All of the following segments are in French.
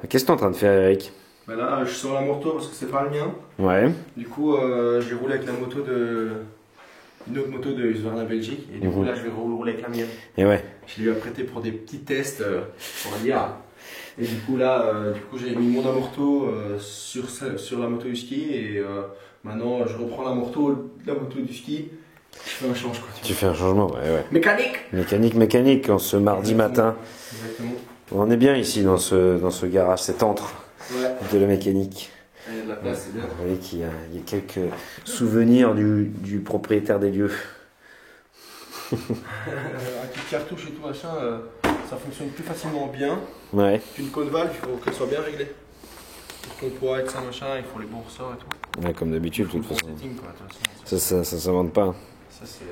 Qu'est-ce que t'es en train de faire, Eric? Bah là, je sors la moto parce que c'est pas le mien. Ouais. Du coup, j'ai roulé avec la moto de. Une autre moto de Husqvarna Belgique. Et du coup, là, je vais rouler avec la mienne. Et ouais. Je l'ai prêté pour des petits tests, on va dire. Et du coup, là, j'ai mis mon amorto sur la moto du ski. Et maintenant, je reprends la moto du ski. Je fais un change, quoi. Tu fais un changement, ouais. Mécanique, en ce mardi matin. Exactement. On est bien ici dans ce garage, cet antre de la mécanique. Il y a de la place, c'est bien. Vous voyez qu'il y a quelques souvenirs du propriétaire des lieux. Un petit cartouche et tout machin, ça fonctionne plus facilement bien. Ouais. Une cône valve, il faut qu'elle soit bien réglée. Pour qu'on pourra être ça machin, il faut les bons ressorts et tout. Ouais, comme d'habitude, de toute façon. Setting, quoi, de toute façon. Ça s'invente pas. Ça c'est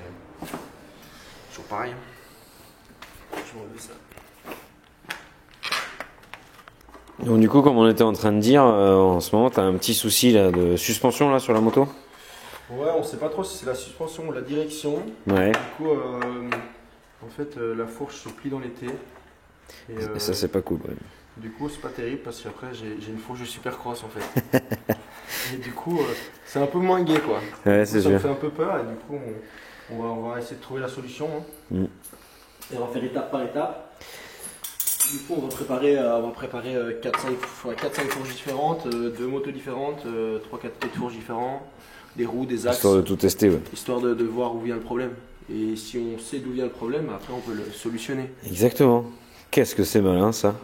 toujours pareil. Je m'enlève ça. Donc du coup, comme on était en train de dire, en ce moment, tu as un petit souci là, de suspension là, sur la moto? Ouais, on sait pas trop si c'est la suspension ou la direction. Ouais. Du coup, en fait, la fourche se plie dans l'été. Et ça, c'est pas cool. Ouais. Du coup, c'est pas terrible parce qu'après, j'ai une fourche de supercross en fait. Et du coup, c'est un peu moins gai quoi. Ouais, c'est sûr. Ça me fait un peu peur et du coup, on va essayer de trouver la solution. Hein. Et on va faire étape par étape. Du coup, on va préparer 4-5 fourches différentes, 2 motos différentes, 3-4 têtes de fourches différents, des roues, des axes. Histoire de tout tester, ouais. Histoire de voir où vient le problème. Et si on sait d'où vient le problème, après on peut le solutionner. Exactement. Qu'est-ce que c'est malin ça.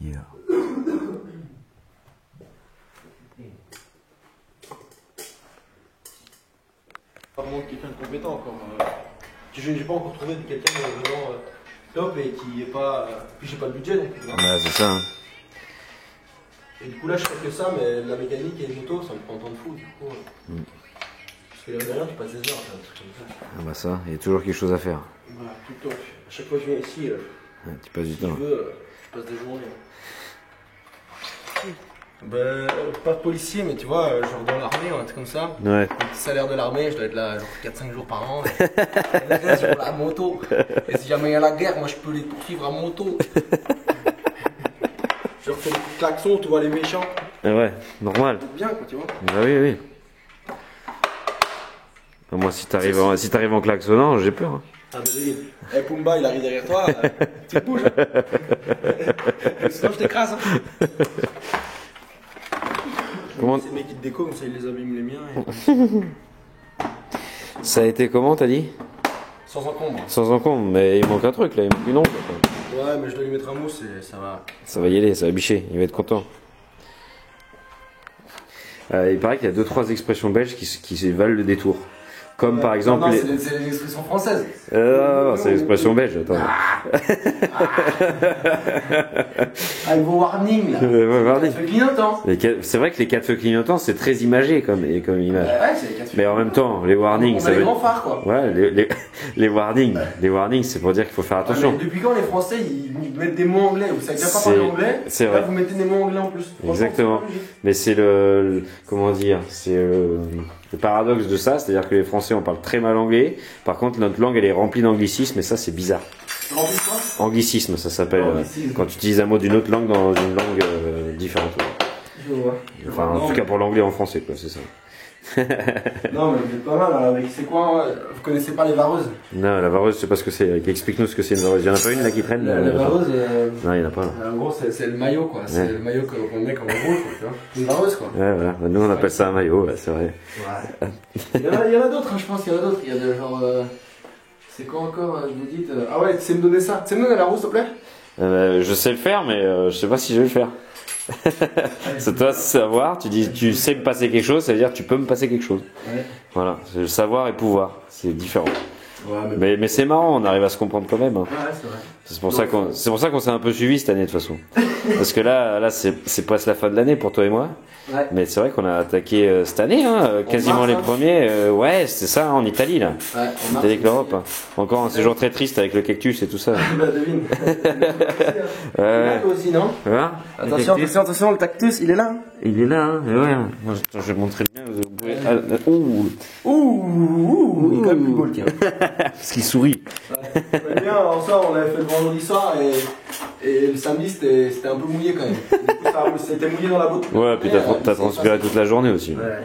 Yeah. Pas vraiment quelqu'un de compétent encore. J'ai pas encore trouvé quelqu'un de vraiment top et qui est pas. Puis j'ai pas le budget donc. Ouais, c'est ça. Hein. Et du coup là je fais que ça, mais la mécanique et les motos ça me prend un temps de fou du coup. Parce que derrière tu passes des heures à faire des trucs comme ça. Ah bah ça, il y a toujours quelque chose à faire. Voilà, tout le temps. À chaque fois que je viens ici, Ouais, tu passes du si temps. je veux, je passe des journées. Ben, pas de policier, mais tu vois, genre dans l'armée, un truc comme ça. Ouais. Le petit salaire de l'armée, je dois être là genre 4-5 jours par an. Et le reste, je roule à moto. Et si jamais il y a la guerre, moi je peux les poursuivre à moto. Je refais le klaxon, tu vois les méchants. Ah ouais, normal. C'est bien quoi, tu vois. Bah oui. Moi, si t'arrives en klaxonnant, j'ai peur. Hein. Ah bah oui. Eh Pumba, il arrive derrière toi, tu te bouges. Sinon je t'écrase. Hein. Comment... C'est le mec qui te déco, comme ça il les abîme les miens. Et... Ça a été comment, t'as dit? Sans encombre. Sans encombre, mais il manque un truc là, il manque une ombre. Ouais, mais je dois lui mettre un mousse et ça va. Ça va y aller, ça va bicher, il va être content. Il paraît qu'il y a 2-3 expressions belges qui valent le détour. Comme par exemple. Non, c'est les expressions françaises. Non, c'est l'expression belge, attends. Avec vos warnings là. Warning. Ça fait clignotant. C'est vrai que les 4 feux clignotants, c'est très imagé comme image. Ouais, c'est les 4 feux. Mais en même temps, les warnings. On a les grands phares quoi. Ouais, les warnings, c'est pour dire qu'il faut faire attention. Depuis quand les Français ils mettent des mots anglais? Vous savez déjà pas parler anglais? C'est vrai. Là, vous mettez des mots anglais en plus. Exactement. Mais c'est comment dire, c'est le paradoxe de ça, c'est-à-dire que les Français on parle très mal anglais. Par contre, notre langue elle est remplie d'anglicismes et ça c'est bizarre. Remplie quoi? Anglicisme, ça s'appelle quand tu utilises un mot d'une autre langue dans une langue différente. Je vois. Enfin, en tout cas pour l'anglais en français, quoi, c'est ça. Non, mais vous êtes pas mal. Alors, c'est quoi? Vous connaissez pas les vareuses? Non, la vareuse, je sais pas ce que c'est. Explique-nous ce que c'est une vareuse. Il y en a pas une là qui traîne? La vareuse. Non, il y en a pas. Là. En gros, c'est le maillot quoi. C'est le maillot qu'on met comme rouge, tu vois. Une vareuse quoi. Ouais, voilà. Nous on appelle ça un maillot, ouais, c'est vrai. Ouais. Il y en a d'autres, hein, je pense qu'il y en a d'autres. Il y a de genre. C'est quoi encore? Je vous dis. Ah ouais, tu sais me donner ça? Tu sais me donner la roue s'il te plaît? Je sais le faire, mais je sais pas si je vais le faire. C'est toi savoir, tu sais me passer quelque chose, ça veut dire tu peux me passer quelque chose. Ouais. Voilà, c'est le savoir et pouvoir, c'est différent. Ouais, mais c'est marrant, on arrive à se comprendre quand même. Hein. Ouais, c'est vrai. C'est pour ça qu'on s'est un peu suivi cette année de toute façon. Parce que là c'est presque la fin de l'année pour toi et moi. Ouais. Mais c'est vrai qu'on a attaqué cette année, hein, quasiment les premiers. Ouais, c'est ça, hein, en Italie là. Ouais, en Italie avec l'Europe. Hein. Encore un séjour très triste avec le cactus et tout ça. Bah devine. Il est là aussi, non? Voilà. Attention, le cactus, il est là. Il est là, hein. Et ouais. Je vais montrer le mien. Vous pouvez Ouh. Il est quand même plus beau le tien. Parce qu'il sourit. Ouais. Bien, alors ça, on l'avait fait le vendredi soir et le samedi c'était un peu mouillé quand même. Du coup, c'était mouillé dans la botte. Ouais, puis t'as transpiré toute la journée aussi. Ouais.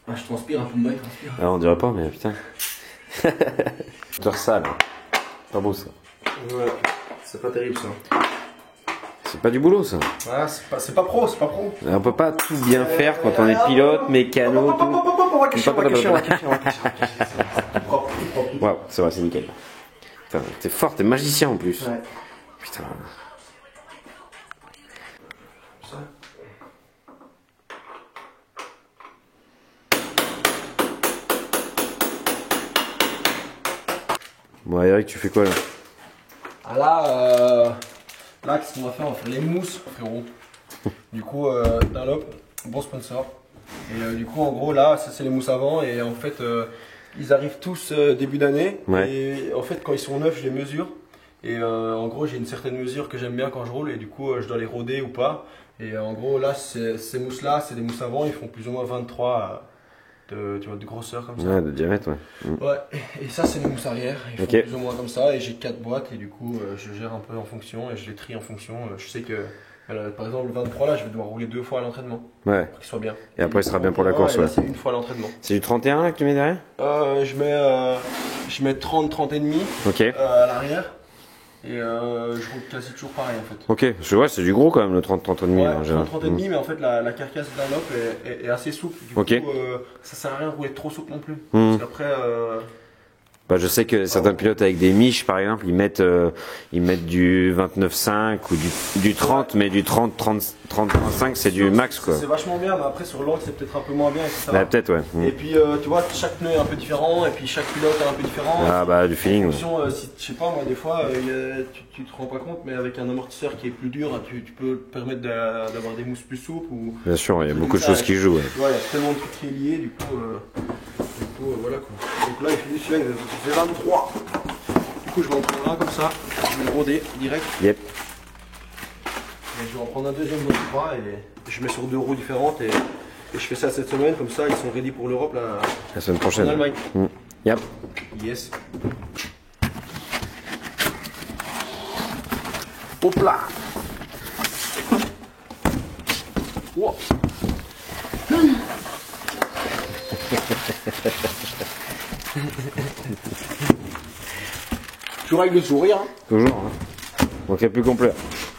Ah, je transpire un peu de bail, transpire. Ah, on dirait pas, mais putain. Odeur sale. C'est pas beau ça. Ouais, c'est pas terrible ça. C'est pas du boulot ça. Ah, c'est pas pro, c'est pas pro. On peut pas tout bien faire quand on est pilote, mécano, tout. On va cacher. Waouh, c'est vrai, c'est nickel. Putain, t'es fort, t'es magicien en plus. Ouais. Putain. Ça. Bon, Eric, tu fais quoi là? Ah là, qu'est-ce qu'on va faire? On va faire les mousses, frérot. Du coup, Dunlop, bon sponsor. Et du coup, en gros, là, ça c'est les mousses avant. Et en fait, ils arrivent tous début d'année. Ouais. Et en fait, quand ils sont neufs, je les mesure. Et en gros, j'ai une certaine mesure que j'aime bien quand je roule. Et du coup, je dois les roder ou pas. Et en gros, là, ces mousses-là, c'est des mousses avant. Ils font plus ou moins 23 de grosseur comme ça. Ouais, de diamètre, ouais. Ouais, et ça c'est les mousses arrière, ils font Ok. plus ou moins comme ça et j'ai 4 boîtes et du coup je gère un peu en fonction et je les trie en fonction. Je sais que par exemple le 23 là je vais devoir rouler 2 fois à l'entraînement Ouais. pour qu'il soit bien. Et après, il sera bien pour la course, et là, ouais. c'est une fois à l'entraînement. C'est du 31 là que tu mets derrière? Je mets 30 et demi Ok. à l'arrière et je roule quasi toujours pareil en fait. Ok, je vois, c'est du gros quand même le 30 et demi. Ouais, en général. 30 et demi mais en fait la carcasse Dunlop est assez souple. Du Ok. coup ça sert à rien de rouler trop souple non plus. Hmm. Parce qu'après Bah, je sais que certains pilotes avec des miches, par exemple, ils mettent du 29,5 ou du 30, mais du 30,5 c'est du max quoi. C'est vachement bien, mais après sur l'angle c'est peut-être un peu moins bien, etc. Bah, peut-être, ouais. Et puis tu vois, chaque pneu est un peu différent, et puis chaque pilote est un peu différent. Ah bah, du En feeling. Ouais. fonction, si, je sais pas, moi des fois, tu te rends pas compte, mais avec un amortisseur qui est plus dur, tu peux te permettre d'avoir des mousses plus souples. Ou, Bien sûr, il y a tout beaucoup de ça, choses qui jouent. Ouais. tu vois, il y a tellement de trucs qui est lié, du coup, voilà quoi. Donc là, il fait celui-là, il fait 23. Du coup, je vais en prendre un comme ça, je vais le roder direct. Yep. Et je vais en prendre un deuxième dans le bras et je mets sur 2 roues différentes et je fais ça cette semaine, comme ça ils sont ready pour l'Europe La semaine en prochaine. Allemagne. Yep. Yes. Hop là. Wow. Toujours avec le sourire. Hein. Toujours. Hein. Donc il n'y a plus qu'on pleure.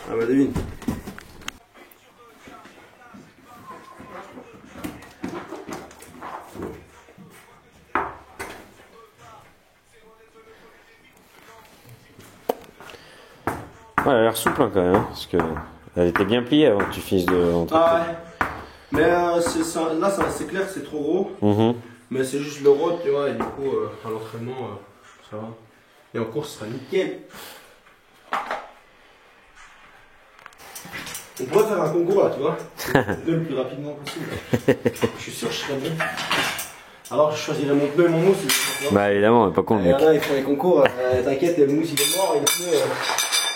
Ah bah devine. Ouais, elle a l'air souple hein, quand même, hein, parce que elle était bien pliée avant que tu finisses de rentrer. Ah ouais. Mais là c'est clair que c'est trop gros. Mhm. Mais c'est juste le road, tu vois, et du coup, à l'entraînement, ça va. Et en course, ce sera nickel. On pourrait faire un concours là, tu vois. Le plus rapidement possible. Je suis sûr que je serais bon. Alors, je choisirais mon pneu et mon mousse. Tu vois. Bah évidemment, pas con le Et mec. là, ils font les concours. T'inquiète, le mousse il est mort et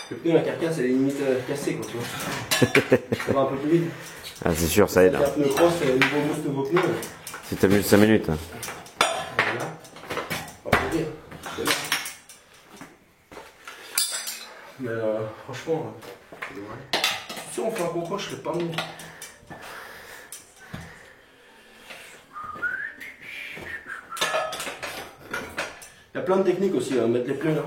le pneu, la carcasse, elle est limite cassée, quoi, tu vois. Ça va un peu plus vite. Ah c'est sûr, ça aide. Un pneu cross, nouveau mousse, nouveau pneu. Si t'as mis 5 minutes. Hein. Voilà. Pas pour dire. Mais franchement, ouais. Si on fait un concours, je serais pas bon. Il y a plein de techniques aussi, hein, mettre les pneus là.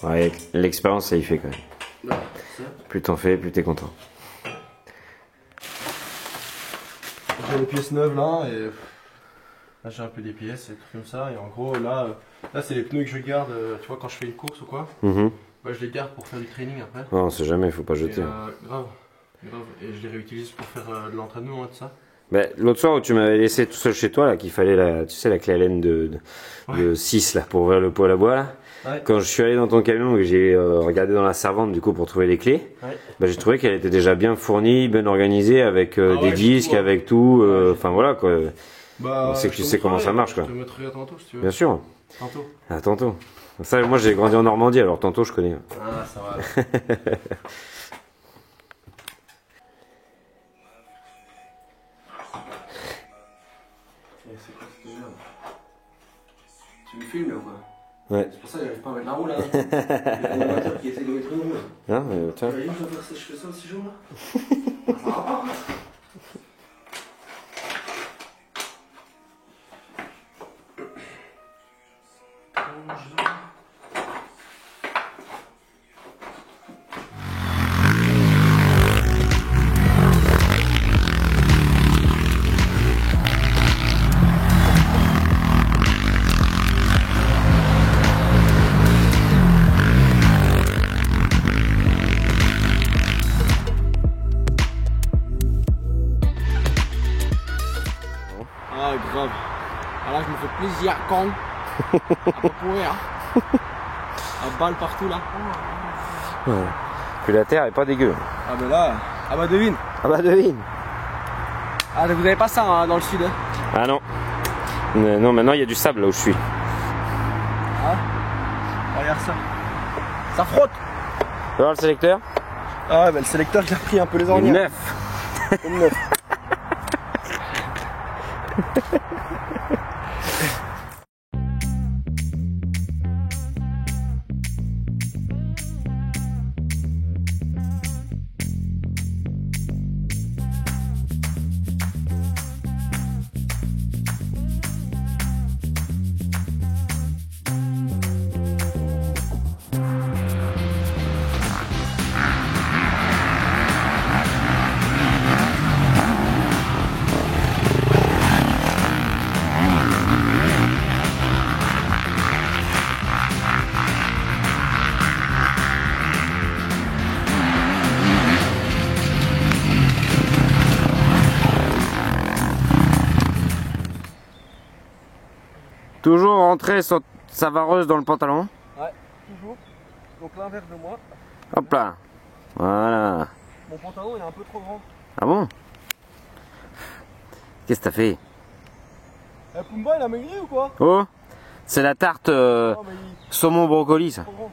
Ouais, l'expérience ça y fait quand même. Là, ça. Plus t'en fais, plus t'es content. J'ai les pièces neuves là et là j'ai un peu des pièces et trucs comme ça et en gros là c'est les pneus que je garde, tu vois quand je fais une course ou quoi, Mhm. bah, je les garde pour faire du training après. Non, on sait jamais, faut pas jeter. Et, grave, et je les réutilise pour faire de l'entraînement et tout ça. Bah, l'autre soir où tu m'avais laissé tout seul chez toi, là, qu'il fallait tu sais, la clé Allen de 6 là, pour ouvrir le pot à la bois là. Ouais. Quand je suis allé dans ton camion et que j'ai regardé dans la servante du coup pour trouver les clés, Ouais. bah, j'ai trouvé qu'elle était déjà bien fournie, bien organisée avec Ah des ouais, disques, tout, ouais. avec tout. Ouais. Enfin voilà quoi. Bah, On sait que je tu te sais comment montrerai, ça marche, quoi. Je te mettrai tantôt si tu veux. Bien sûr. Tantôt. Ah, tantôt. Ça, moi j'ai grandi en Normandie, alors tantôt je connais. Ah ça va. Alors. c'est quoi cette merde? Tu me filmes là ou quoi? Ouais. C'est pour ça que j'arrive pas à mettre la roue là. Il y a un amateur qui essaie de mettre une roue. Non, mais tiens. Je fais ça aussi jour là. Ça va pas. Ah grave. Alors là je me fais plaisir quand à pas pourrir. À balle partout là. Ouais. Puis la terre est pas dégueu. Ah bah là, ah bah devine. Ah bah devine. Ah vous avez pas ça hein, dans le sud hein. Ah non. Non, maintenant il y a du sable là où je suis. Ah regarde ça. Ça frotte. Tu vas voir le sélecteur? Ah bah le sélecteur il a pris un peu les ornières. Une neuf. Une neuf. Toujours rentrer sa vareuse dans le pantalon. Ouais, toujours. Donc l'inverse de moi. Hop là. Voilà. Mon pantalon il est un peu trop grand. Ah bon? Qu'est-ce que t'as fait? Pumba il a maigri ou quoi? Oh, c'est la tarte Non mais il saumon brocoli ça. est trop grand.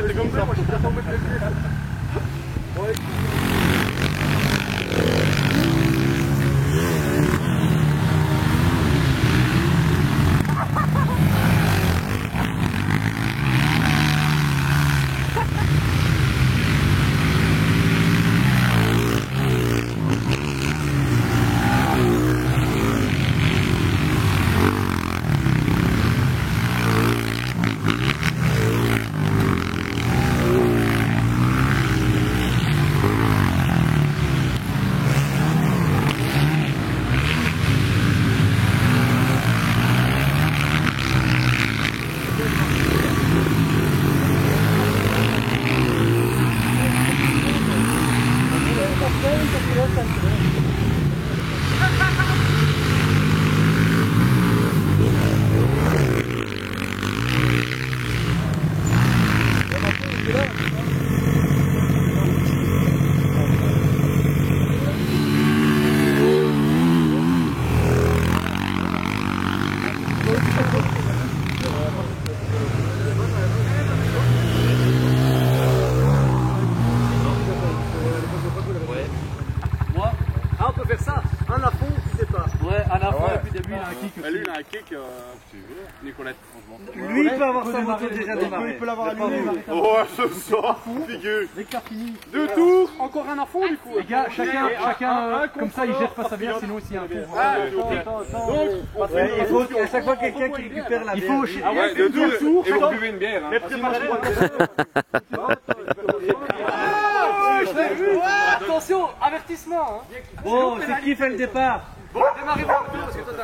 C'est comme ça, moi je peux pas mettre les pieds. Ouais. On peut faire ça, un à fond, puis départ. Ouais, un à fond, et puis début, il a un kick aussi. Lui, il a un kick, Nicolette, franchement. Lui, il peut avoir sa moto déjà démarrée. Il peut l'avoir allumé. Oh, je sens, figure. Dès que t'as fini. 2 tours, encore un à fond du coup. Les gars, chacun comme ça, il jette pas sa bière, sinon s'il y a un fond. Donc, Il faut à chaque fois quelqu'un qui récupère la bière. ah ouais, 2 tours, et vous buvez une bière. Hein. Attention, avertissement. Bon, c'est qui fait le départ? Bon, démarrez-moi parce que toi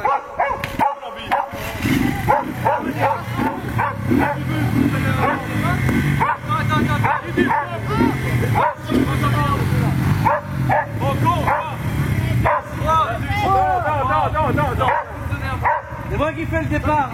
Attends. C'est moi qui fais le départ.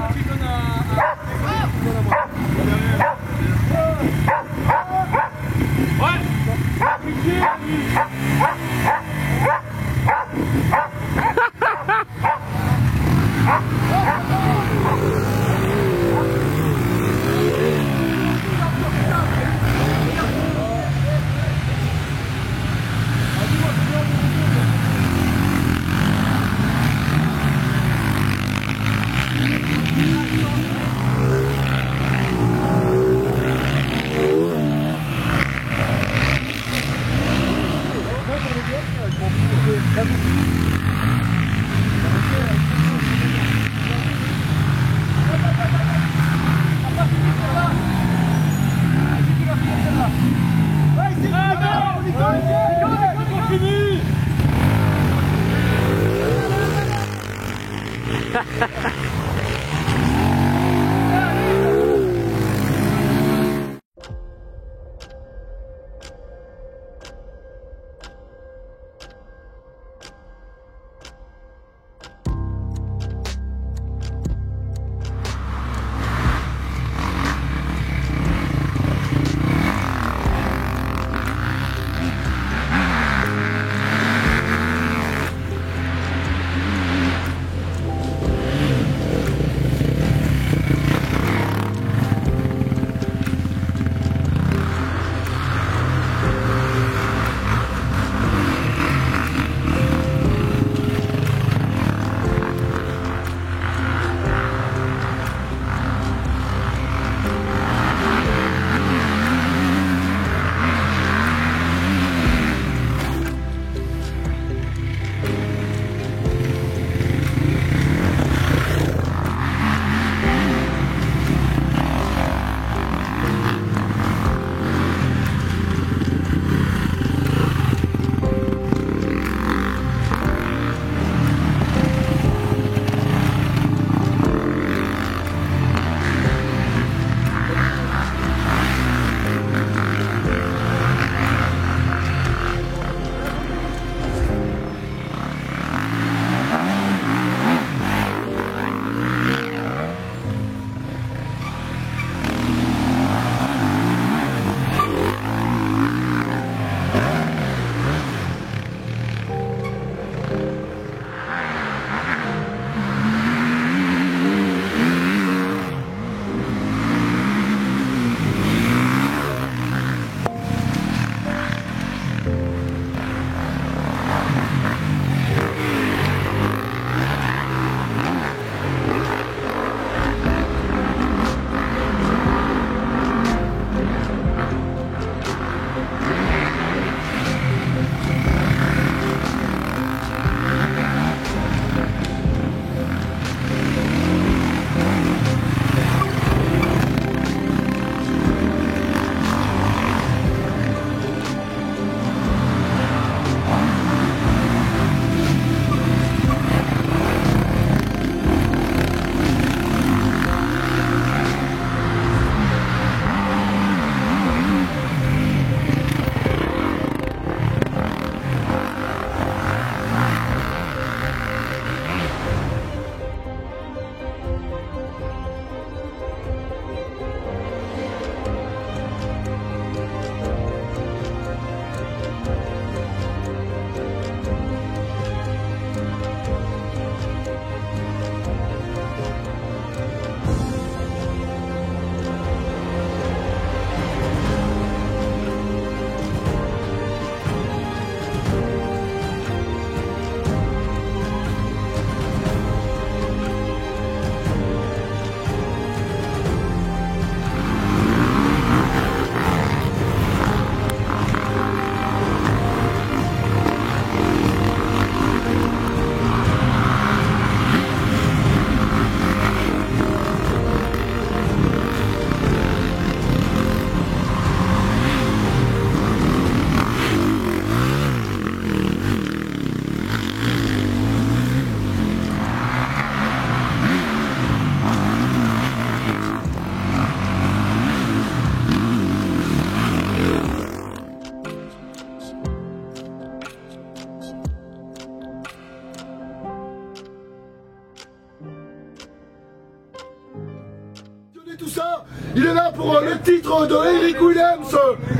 Il est là pour le titre de Eric Willems.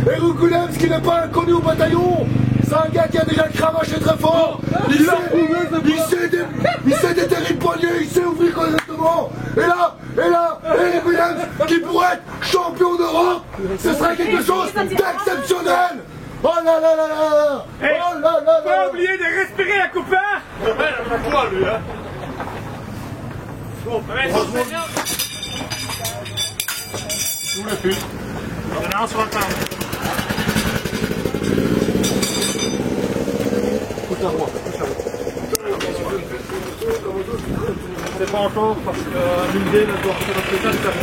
Eric Willems qui n'est pas inconnu au bataillon. C'est un gars qui a déjà cravaché très fort. Il sait des terribles poignets, il sait ouvrir correctement. Et là, Eric Willems qui pourrait être champion d'Europe, ce serait quelque chose d'exceptionnel. Oh là là là là. Oh là là là. Pas oublier de respirer la coupe. Ouais, il a pas quoi lui, hein. Bon, Où le fil? Il y en a un sur la table. C'est pas encore parce que l'idée ne doit faire notre état de faire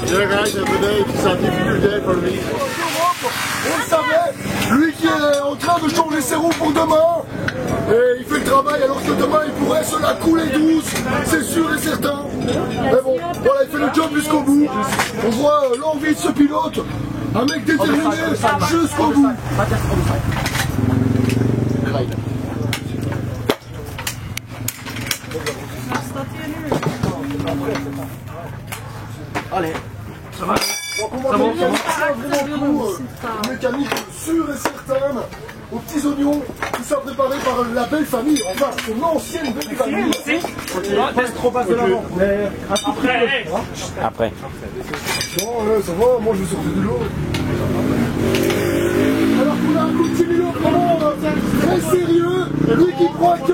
The guys every day, it's a difficult day for me. On le savait, lui qui est en train de changer ses roues pour demain, et il fait le travail alors que demain il pourrait se la couler douce, c'est sûr et certain. Mais bon, voilà, il fait le job jusqu'au bout. On voit l'envie de ce pilote, un mec déterminé jusqu'au bout. Allez. Ça va. Donc on va venir vraiment une mécanique sûre et certaine aux petits oignons qui sont préparés par la belle famille, enfin son ancienne belle famille. Laisse trop passer l'avant. Après. Non, ça va, moi je vais sortir du lot. Alors qu'on a un coup de Timilo vraiment très sérieux, lui qui croit que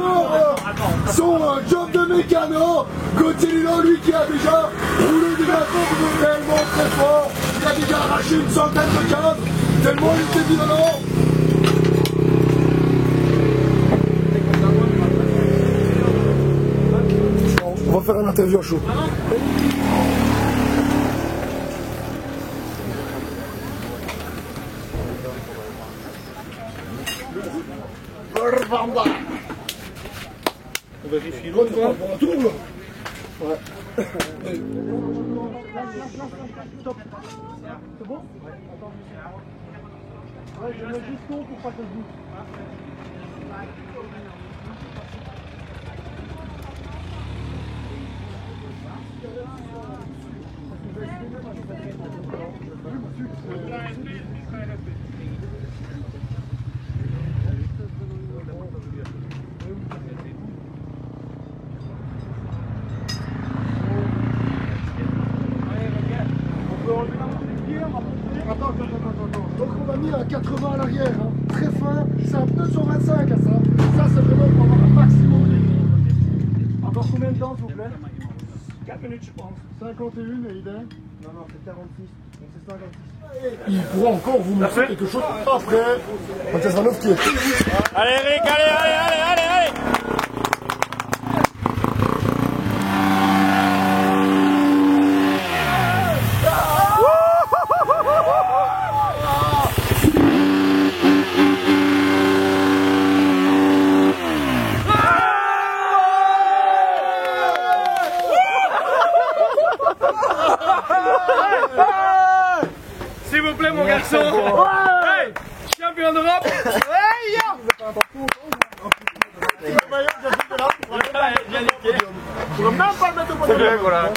son job de mécano, Gauthier, lui qui a déjà roulé des bateaux tellement très fort, il a déjà arraché une centaine de caves, tellement il était violent. On va faire une interview à chaud. On vérifie l'autre, quoi. Un tour là. Ouais. Stop. C'est bon? Ouais, je mets juste ton pour pas que je bouge. Attends. Donc on a mis un 80 à l'arrière, hein. Très fin, c'est un pneu 125 à ça. Ça c'est vraiment pour avoir un maximum de... Encore combien de temps, s'il vous plaît? 4 minutes je pense. 51 et idée. Non, c'est 46. Donc c'est 56. Il pourra encore vous montrer quelque chose après. Mathias Vanhoff qui est... Allez Eric, allez. S'il vous plaît, mon garçon. Hey, champion d'Europe. C'est bien, voilà.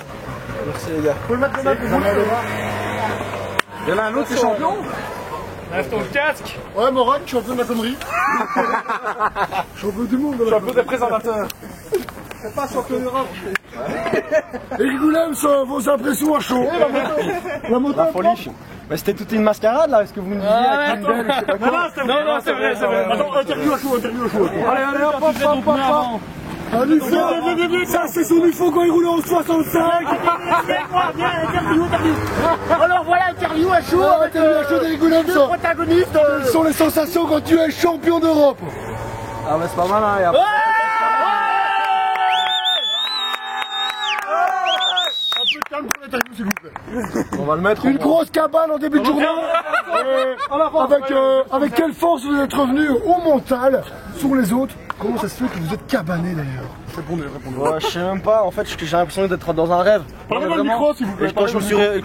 Merci les gars. Il y en a un autre, c'est champion. Lève ton casque. Ouais, Moran, champion de la connerie. Champion du monde. Champion des présentateurs. C'est pas champion d'Europe. Eric Willems, vos impressions à chaud. La moto. La folie. Mais c'était toute une mascarade là, est-ce que vous me disiez avec une belle, je sais pas quoi. Non, c'est vrai. Attends, interview à chaud. Allez, hop. Un UFO, ça c'est son UFO quand il roulait en 65. Alors voilà, interview à chaud avec d'Eric Willems. deux protagonistes. Quelles sont les sensations quand tu es champion d'Europe? Ah mais c'est pas mal hein, y a... On va le mettre. Une grosse cabane en début de journée. Avec quelle force vous êtes revenu au mental sur les autres? Comment ça se fait que vous êtes cabané d'ailleurs? Répondez. Ouais, je sais même pas, en fait j'ai l'impression d'être dans un rêve. Parlez-moi le micro s'il vous plaît. Et quand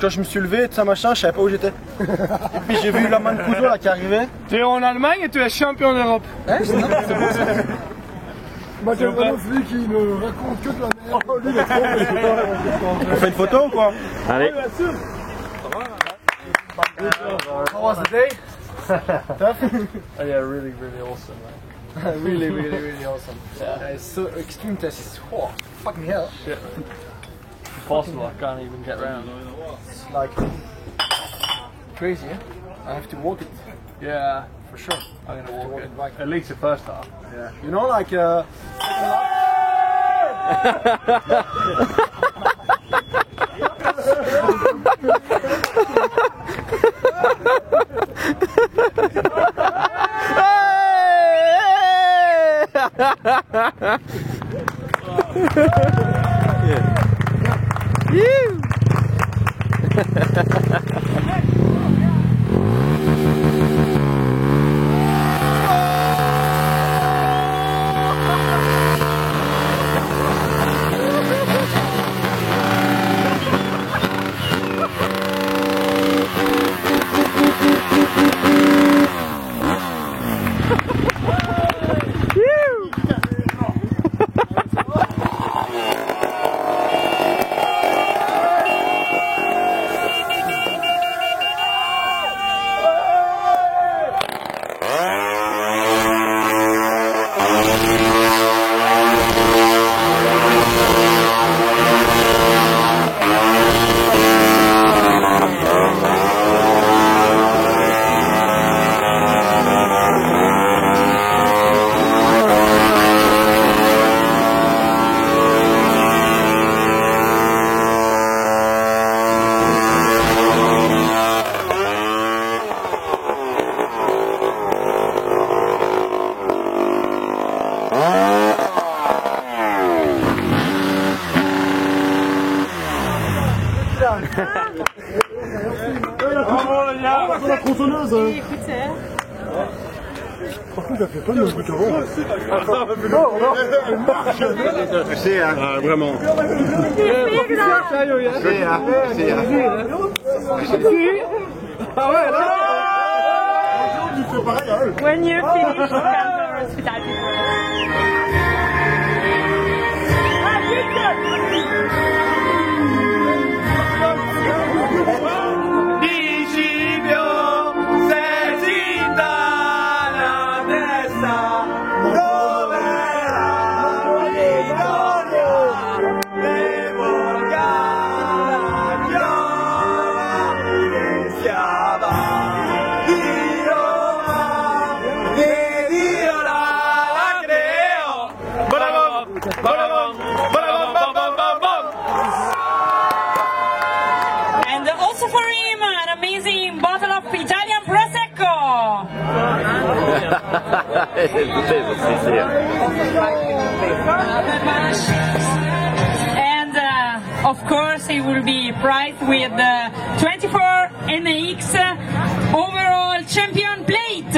je me suis levé, tout ça machin, je savais pas où j'étais. Et puis j'ai vu la main de couteau là qui arrivait. Tu es en Allemagne et tu es champion d'Europe. Ouais, c'est bon. Mathieu Brano, celui qui ne raconte que de la merde. Oh, lui, il est trop. On fait une photo ou quoi? Allez. How was the day? Oh, yeah, really, really awesome, man. really, really, really awesome. Yeah. It's so extreme test. It's fucking hell. Shit. Impossible, I can't even get round. It's like crazy. Eh? I have to walk it. Yeah, For sure. I'm gonna walk it. Back. At least the first half. Yeah. You know, like. La tronçonneuse. Par contre, elle fait pas de même que avant. Elle marche. C'est vraiment. Tu fais pareil à elle. When you finish, you can go hospitality. And also for him, an amazing bottle of Italian Prosecco. And of course, he will be prized with the 24 NX overall champion plate.